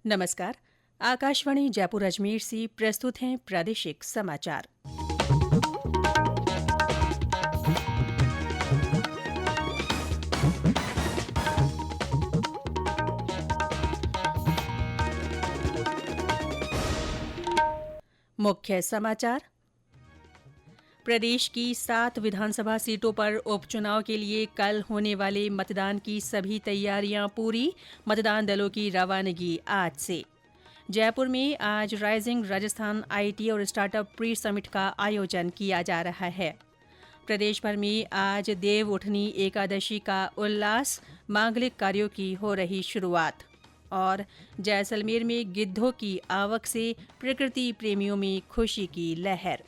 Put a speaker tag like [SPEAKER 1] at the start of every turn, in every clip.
[SPEAKER 1] नमस्कार। आकाशवाणी जयपुर अजमेर से प्रस्तुत हैं प्रादेशिक समाचार। मुख्य समाचार। प्रदेश की 7 विधानसभा सीटों पर उपचुनाव के लिए कल होने वाले मतदान की सभी तैयारियां पूरी। मतदान दलों की रवानगी आज से। जयपुर में आज राइजिंग राजस्थान आईटी और स्टार्टअप प्री समिट का आयोजन किया जा रहा है। प्रदेश भर में आज देव उठनी एकादशी का उल्लास, मांगलिक कार्यों की हो रही शुरुआत। और जैसलमेर में गिद्धों की आवक से प्रकृति प्रेमियों में खुशी की लहर।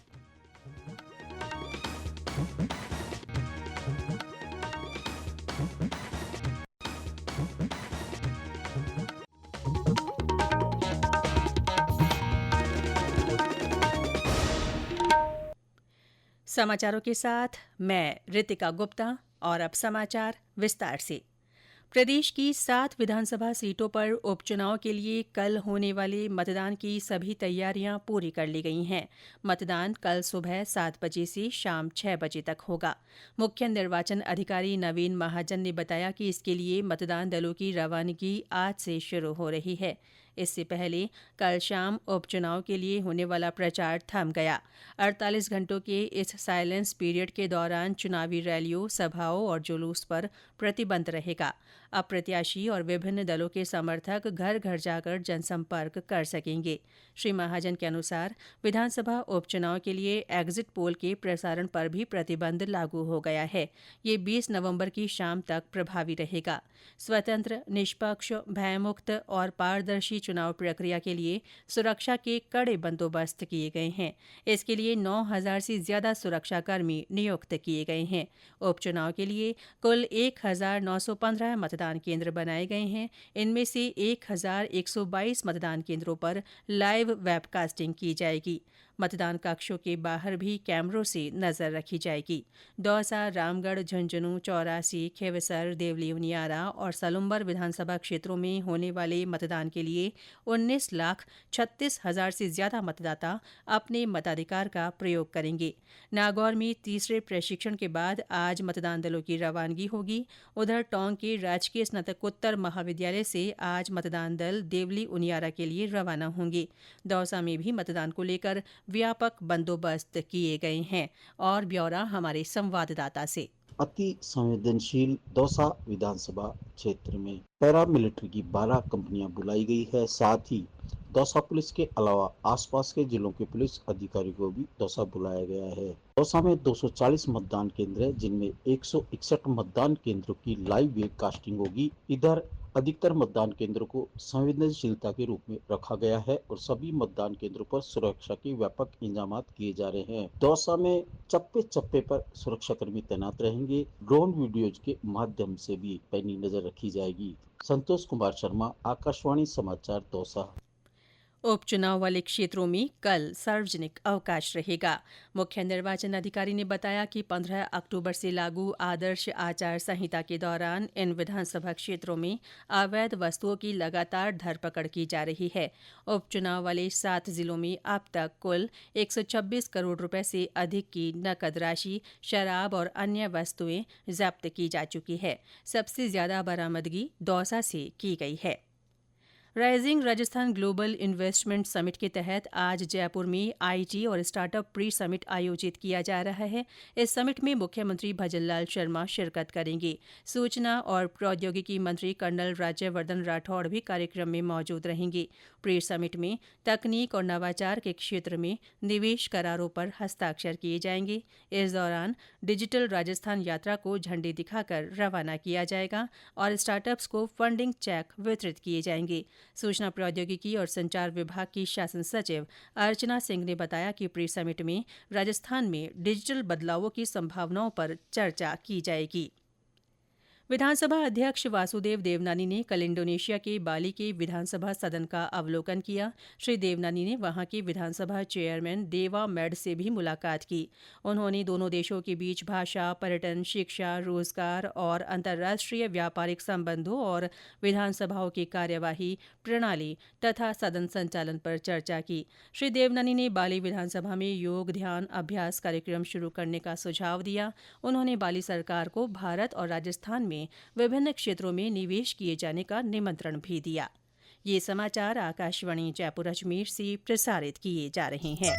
[SPEAKER 1] समाचारों के साथ मैं रितिका गुप्ता। और अब समाचार विस्तार से। प्रदेश की 7 विधानसभा सीटों पर उपचुनाव के लिए कल होने वाले मतदान की सभी तैयारियां पूरी कर ली गई हैं। मतदान कल सुबह 7 बजे से शाम 6 बजे तक होगा। मुख्य निर्वाचन अधिकारी नवीन महाजन ने बताया कि इसके लिए मतदान दलों की रवानगी आज से शुरू हो रही है। इससे पहले कल शाम उपचुनाव के लिए होने वाला प्रचार थम गया। 48 घंटों के इस साइलेंस पीरियड के दौरान चुनावी रैलियों, सभाओं और जुलूस पर प्रतिबंध रहेगा। अब प्रत्याशी और विभिन्न दलों के समर्थक घर घर जाकर जनसंपर्क कर सकेंगे। श्री महाजन के अनुसार विधानसभा उपचुनाव के लिए एग्जिट पोल के प्रसारण पर भी प्रतिबंध लागू हो गया है। ये 20 नवंबर की शाम तक प्रभावी रहेगा। स्वतंत्र, निष्पक्ष, भयमुक्त और पारदर्शी चुनाव प्रक्रिया के लिए सुरक्षा के कड़े बंदोबस्त किए गए हैं। इसके लिए 9,000 से ज्यादा सुरक्षाकर्मी नियुक्त किए गए हैं। उपचुनाव के लिए कुल 1,915 मतदान केंद्र बनाए गए हैं। इनमें से 1,122 मतदान केंद्रों पर लाइव वेबकास्टिंग की जाएगी। मतदान कक्षों के बाहर भी कैमरों से नजर रखी जाएगी। दौसा, रामगढ़, झुंझुनू, चौरासी, खींवसर, देवली उनियारा और सलुम्बर विधानसभा क्षेत्रों में होने वाले मतदान के लिए 19,36,000 से ज्यादा मतदाता अपने मताधिकार का प्रयोग करेंगे। नागौर में तीसरे प्रशिक्षण के बाद आज मतदान दलों की रवानगी होगी। उधर टोंक के राजकीय स्नातकोत्तर महाविद्यालय से आज मतदान दल देवली उनियारा के लिए रवाना होंगे। दौसा में भी मतदान को लेकर व्यापक बंदोबस्त किए गए हैं। और ब्यौरा हमारे संवाददाता से।
[SPEAKER 2] अति संवेदनशील दौसा विधानसभा क्षेत्र में पैरामिलिट्री की 12 कंपनियां बुलाई गई है। साथ ही दौसा पुलिस के अलावा आसपास के जिलों के पुलिस अधिकारियों को भी दौसा बुलाया गया है। दौसा में 240 मतदान केंद्र है, जिनमें 161 मतदान केंद्रों की लाइव वेबकास्टिंग होगी। इधर अधिकतर मतदान केंद्रों को संवेदनशीलता के रूप में रखा गया है और सभी मतदान केंद्रों पर सुरक्षा के व्यापक इंतजाम किए जा रहे हैं। दौसा में चप्पे चप्पे पर सुरक्षाकर्मी तैनात रहेंगे। ड्रोन वीडियोज के माध्यम से भी पैनी नजर रखी जाएगी। संतोष कुमार शर्मा, आकाशवाणी समाचार, दौसा।
[SPEAKER 1] उपचुनाव वाले क्षेत्रों में कल सार्वजनिक अवकाश रहेगा। मुख्य निर्वाचन अधिकारी ने बताया कि 15 अक्टूबर से लागू आदर्श आचार संहिता के दौरान इन विधानसभा क्षेत्रों में अवैध वस्तुओं की लगातार धरपकड़ की जा रही है। उपचुनाव वाले 7 जिलों में अब तक कुल 126 करोड़ रुपए से अधिक की नकद राशि, शराब और अन्य वस्तुएं जब्त की जा चुकी है। सबसे ज्यादा बरामदगी दौसा से की गई है। Rising Rajasthan global investment summit के तहत आज जयपुर में आईटी और स्टार्टअप प्री समिट आयोजित किया जा रहा है। इस समिट में मुख्यमंत्री भजनलाल शर्मा शिरकत करेंगे। सूचना और प्रौद्योगिकी मंत्री कर्नल राज्यवर्धन राठौड़ भी कार्यक्रम में मौजूद रहेंगे। प्री समिट में तकनीक और नवाचार के क्षेत्र में निवेश करारों पर हस्ताक्षर किए जाएंगे। इस दौरान डिजिटल राजस्थान यात्रा को झंडी दिखाकर रवाना किया जाएगा और स्टार्टअप्स को फंडिंग चेक वितरित किए जाएंगे। सूचना प्रौद्योगिकी और संचार विभाग की शासन सचिव अर्चना सिंह ने बताया कि प्री समिट में राजस्थान में डिजिटल बदलावों की संभावनाओं पर चर्चा की जाएगी। विधानसभा अध्यक्ष वासुदेव देवनानी ने कल इंडोनेशिया के बाली के विधानसभा सदन का अवलोकन किया। श्री देवनानी ने वहां के विधानसभा चेयरमैन देवा मेड से भी मुलाकात की। उन्होंने दोनों देशों के बीच भाषा, पर्यटन, शिक्षा, रोजगार और अंतर्राष्ट्रीय व्यापारिक संबंधों और विधानसभाओं की कार्यवाही प्रणाली तथा सदन संचालन पर चर्चा की। श्री देवनानी ने बाली विधानसभा में योग ध्यान अभ्यास कार्यक्रम शुरू करने का सुझाव दिया। उन्होंने बाली सरकार को भारत और राजस्थान में विभिन्न क्षेत्रों में निवेश किए जाने का निमंत्रण भी दिया। ये समाचार आकाशवाणी जयपुर अजमेर से प्रसारित किए जा रहे हैं।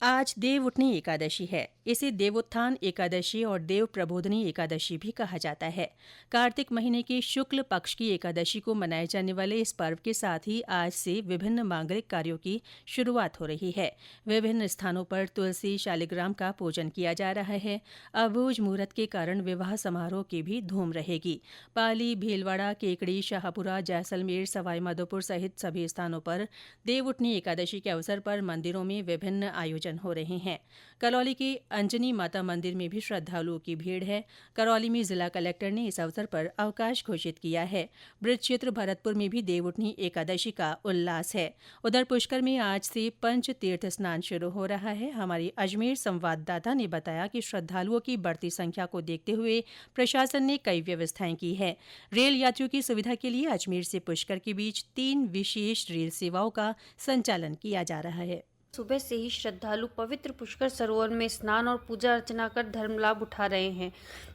[SPEAKER 1] आज देवउठनी एकादशी है। इसे देवोत्थान एकादशी और देव प्रबोधनी एकादशी भी कहा जाता है। कार्तिक महीने की शुक्ल पक्ष की एकादशी को मनाए जाने वाले इस पर्व के साथ ही आज से विभिन्न मांगलिक कार्यों की शुरुआत हो रही है। विभिन्न स्थानों पर तुलसी शालिग्राम का पूजन किया जा रहा है। अबूझ मुहूर्त के कारण विवाह समारोह की भी धूम रहेगी। पाली, भीलवाड़ा, केकड़ी, शाहपुरा, जैसलमेर, सवाईमाधोपुर सहित सभी स्थानों पर देवउठनी एकादशी के अवसर पर मंदिरों में विभिन्न आयोजन हो रहे हैं। करौली के अंजनी माता मंदिर में भी श्रद्धालुओं की भीड़ है। करौली में जिला कलेक्टर ने इस अवसर पर अवकाश घोषित किया है। ब्रज क्षेत्र भरतपुर में भी देवउठनी एकादशी का उल्लास है। उधर पुष्कर में आज से पंच तीर्थ स्नान शुरू हो रहा है। हमारी अजमेर संवाददाता ने बताया कि श्रद्धालुओं की बढ़ती संख्या को देखते हुए प्रशासन ने कई व्यवस्थाएं की है। रेल यात्रियों की सुविधा के लिए अजमेर से पुष्कर के बीच 3 विशेष रेल सेवाओं का संचालन किया जा रहा है।
[SPEAKER 3] सुबह से ही श्रद्धालु पवित्र पुष्कर सरोवर में स्नान और पूजा अर्चना कर धर्म लाभ उठा रहे हैं।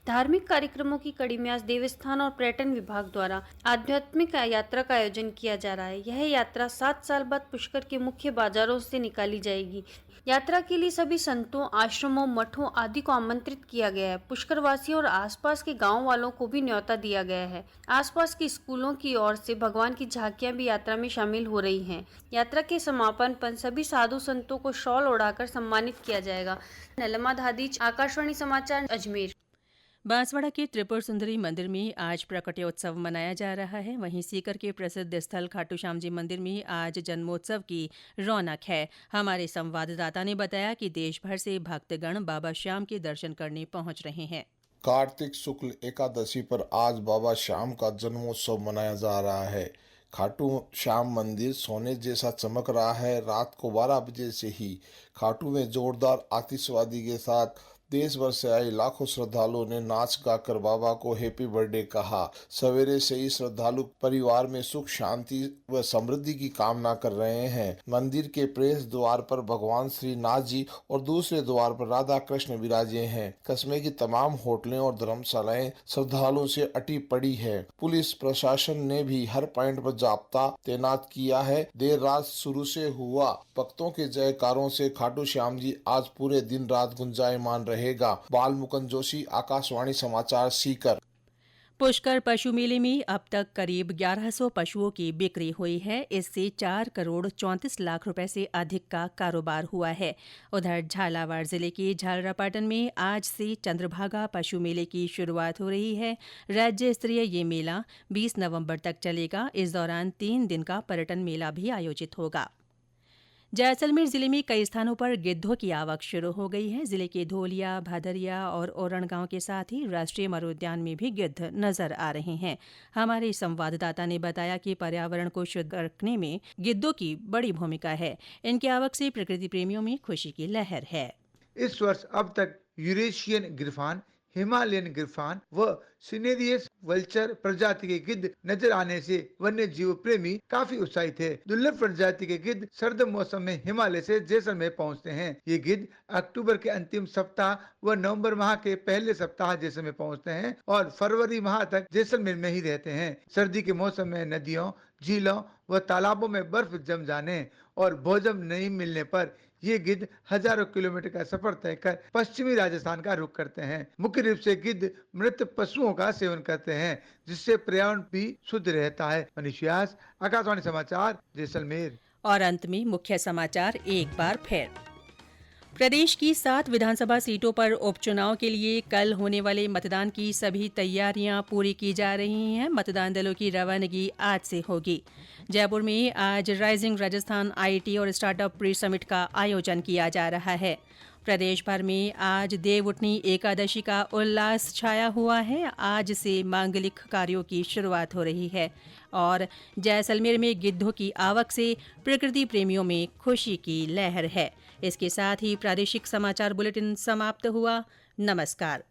[SPEAKER 3] धार्मिक कार्यक्रमों की कड़ी में आज देवस्थान और पर्यटन विभाग द्वारा आध्यात्मिक यात्रा का आयोजन किया जा रहा है। यह यात्रा 7 साल बाद पुष्कर के मुख्य बाजारों से निकाली जाएगी। यात्रा के लिए सभी संतों, आश्रमों, मठों आदि को आमंत्रित किया गया है। पुष्कर वासियों और आसपास के गांव वालों को भी न्योता दिया गया है। आसपास के स्कूलों की ओर से भगवान की झांकियां भी यात्रा में शामिल हो रही हैं। यात्रा के समापन पर सभी साधु संतों को शॉल ओढ़ाकर सम्मानित किया जाएगा। नलमा धादीच, आकाशवाणी समाचार, अजमेर।
[SPEAKER 1] बांसवाड़ा के त्रिपुर सुंदरी मंदिर में आज प्रकटोत्सव मनाया जा रहा है। वहीं सीकर के प्रसिद्ध स्थल खाटू श्याम जी मंदिर में आज जन्मोत्सव की रौनक है। हमारे संवाददाता ने बताया कि देश भर से भक्तगण बाबा श्याम के दर्शन करने पहुंच रहे हैं।
[SPEAKER 4] कार्तिक शुक्ल एकादशी पर आज बाबा श्याम का जन्मोत्सव मनाया जा रहा है। खाटू श्याम मंदिर सोने जैसा चमक रहा है। रात को 12 बजे से ही खाटू में जोरदार आतिशबाजी के साथ देश भर से आए लाखों श्रद्धालुओं ने नाच गाकर बाबा को हैप्पी बर्थडे कहा। सवेरे से ही श्रद्धालु परिवार में सुख, शांति व समृद्धि की कामना कर रहे हैं। मंदिर के प्रवेश द्वार पर भगवान श्री नाथ जी और दूसरे द्वार पर राधा कृष्ण विराजे हैं। कस्बे की तमाम होटलें और धर्मशालाएं श्रद्धालुओं से अटी पड़ी है। पुलिस प्रशासन ने भी हर पॉइंट पर जाब्ता तैनात किया है। देर रात शुरू से हुआ भक्तों के जयकारों से खाटू श्याम जी आज पूरे दिन रात गुंजायमान रहेगा। बाल मुकुंद जोशी, आकाशवाणी समाचार, सीकर।
[SPEAKER 1] पुष्कर पशु मेले में अब तक करीब 1100 पशुओं की बिक्री हुई है। इससे 4 करोड़ 34 लाख रुपए से अधिक का कारोबार हुआ है। उधर झालावाड़ जिले के झालरापाटन में आज से चंद्रभागा पशु मेले की शुरुआत हो रही है। राज्य स्तरीय ये मेला 20 नवंबर तक चलेगा। इस दौरान 3 दिन का पर्यटन मेला भी आयोजित होगा। जैसलमेर जिले में कई स्थानों पर गिद्धों की आवक शुरू हो गई है। जिले के धोलिया, भादरिया और ओरण गांव के साथ ही राष्ट्रीय मरोद्यान में भी गिद्ध नजर आ रहे हैं। हमारे संवाददाता ने बताया कि पर्यावरण को शुद्ध रखने में गिद्धों की बड़ी भूमिका है। इनकी आवक से प्रकृति प्रेमियों में खुशी की लहर है।
[SPEAKER 5] इस वर्ष अब तक यूरेशियन गिरफान, हिमालयन गिरफान व सिनेरियस वल्चर प्रजाति के गिद्ध नजर आने से वन्य जीव प्रेमी काफी उत्साहित है। दुर्लभ प्रजाति के गिद्ध सर्द मौसम में हिमालय से जैसलमेर पहुंचते हैं। ये गिद्ध अक्टूबर के अंतिम सप्ताह व नवंबर माह के पहले सप्ताह जैसलमेर पहुंचते हैं और फरवरी माह तक जैसलमेर में ही रहते हैं। सर्दी के मौसम में नदियों, झीलों व तालाबों में बर्फ जम जाने और भोजन नहीं मिलने पर ये गिद्ध हजारों किलोमीटर का सफर तय कर पश्चिमी राजस्थान का रुख करते हैं। मुख्य रूप से गिद्ध मृत पशुओं का सेवन करते हैं, जिससे पर्यावरण भी शुद्ध रहता है। मनीष व्यास, आकाशवाणी समाचार, जैसलमेर।
[SPEAKER 1] और अंत में मुख्य समाचार एक बार फिर। प्रदेश की 7 विधानसभा सीटों पर उपचुनाव के लिए कल होने वाले मतदान की सभी तैयारियां पूरी की जा रही हैं। मतदान दलों की रवानगी आज से होगी। जयपुर में आज राइजिंग राजस्थान आईटी और स्टार्टअप प्री समिट का आयोजन किया जा रहा है। प्रदेश भर में आज देवउठनी एकादशी का उल्लास छाया हुआ है। आज से मांगलिक कार्यों की शुरुआत हो रही है और जैसलमेर में गिद्धों की आवक से प्रकृति प्रेमियों में खुशी की लहर है। इसके साथ ही प्रादेशिक समाचार बुलेटिन समाप्त हुआ। नमस्कार।